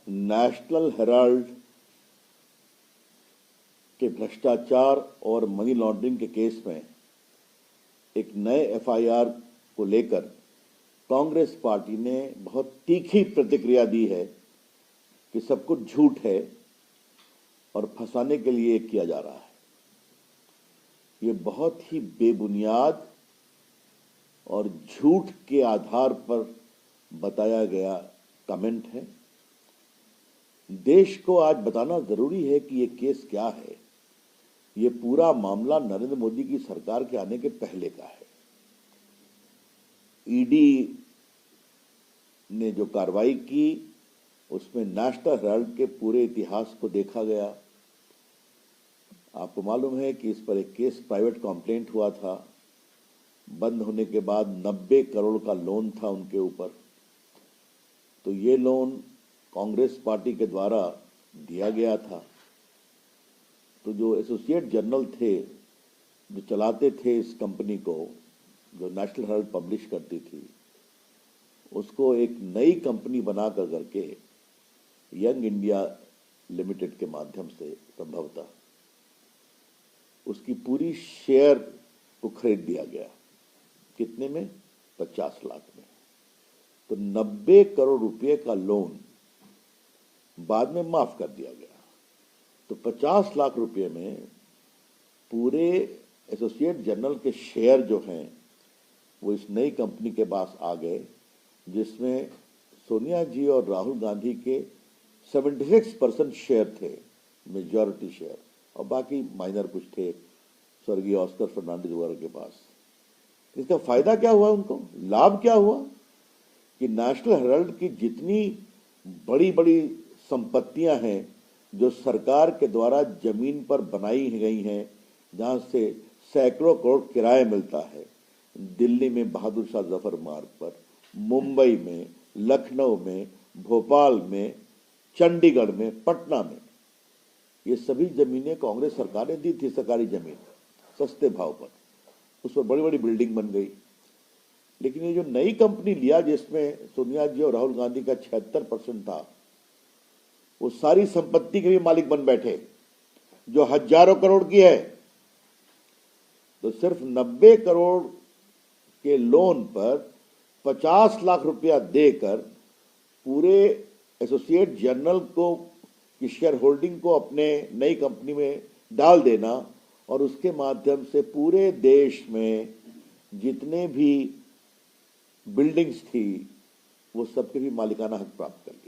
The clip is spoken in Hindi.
नेशनल हेराल्ड के भ्रष्टाचार और मनी लॉन्ड्रिंग के केस में एक नए एफआईआर को लेकर कांग्रेस पार्टी ने बहुत तीखी प्रतिक्रिया दी है कि सब कुछ झूठ है और फंसाने के लिए किया जा रहा है। ये बहुत ही बेबुनियाद और झूठ के आधार पर बताया गया कमेंट है। देश को आज बताना जरूरी है कि ये केस क्या है। ये पूरा मामला नरेंद्र मोदी की सरकार के आने के पहले का है। ईडी ने जो कार्रवाई की उसमें नेशनल हेराल्ड के पूरे इतिहास को देखा गया। आपको मालूम है कि इस पर एक केस प्राइवेट कंप्लेंट हुआ था। बंद होने के बाद 90 करोड़ का लोन था उनके ऊपर। तो ये लोन कांग्रेस पार्टी के द्वारा दिया गया था। तो जो एसोसिएट जर्नल थे, जो चलाते थे इस कंपनी को, जो नेशनल हेराल्ड पब्लिश करती थी, उसको एक नई कंपनी बना कर करके यंग इंडिया लिमिटेड के माध्यम से संभवतः उसकी पूरी शेयर को खरीद दिया गया। कितने में? 50 लाख में। तो 90 करोड़ रुपए का लोन बाद में माफ कर दिया गया। तो 50 लाख रुपए में पूरे एसोसिएट जर्नल के शेयर जो हैं वो इस नई कंपनी के पास आ गए, जिसमें सोनिया जी और राहुल गांधी के 76% शेयर थे, मेजॉरिटी शेयर, और बाकी माइनर कुछ थे स्वर्गीय ऑस्कर फर्नांडिस वगैरह के पास। इसका फायदा क्या हुआ उनको? लाभ क्या हुआ कि नेशनल हेराल्ड की जितनी बड़ी बड़ी संपत्तियां हैं जो सरकार के द्वारा जमीन पर बनाई गई हैं, जहां से सैकड़ों करोड़ किराया मिलता है, दिल्ली में बहादुर शाह जफर मार्ग पर, मुंबई में, लखनऊ में, भोपाल में, चंडीगढ़ में, पटना में, ये सभी जमीनें कांग्रेस सरकार ने दी थी। सरकारी जमीन सस्ते भाव पर, उस पर बड़ी बड़ी बिल्डिंग बन गई। लेकिन ये जो नई कंपनी लिया जिसमें सोनिया जी और राहुल गांधी का 76% था, वो सारी संपत्ति के भी मालिक बन बैठे जो हजारों करोड़ की है। तो सिर्फ 90 करोड़ के लोन पर 50 लाख रुपया देकर पूरे एसोसिएट जर्नल को की शेयर होल्डिंग को अपने नई कंपनी में डाल देना और उसके माध्यम से पूरे देश में जितने भी बिल्डिंग्स थी वो सबके भी मालिकाना हक प्राप्त कर लिया।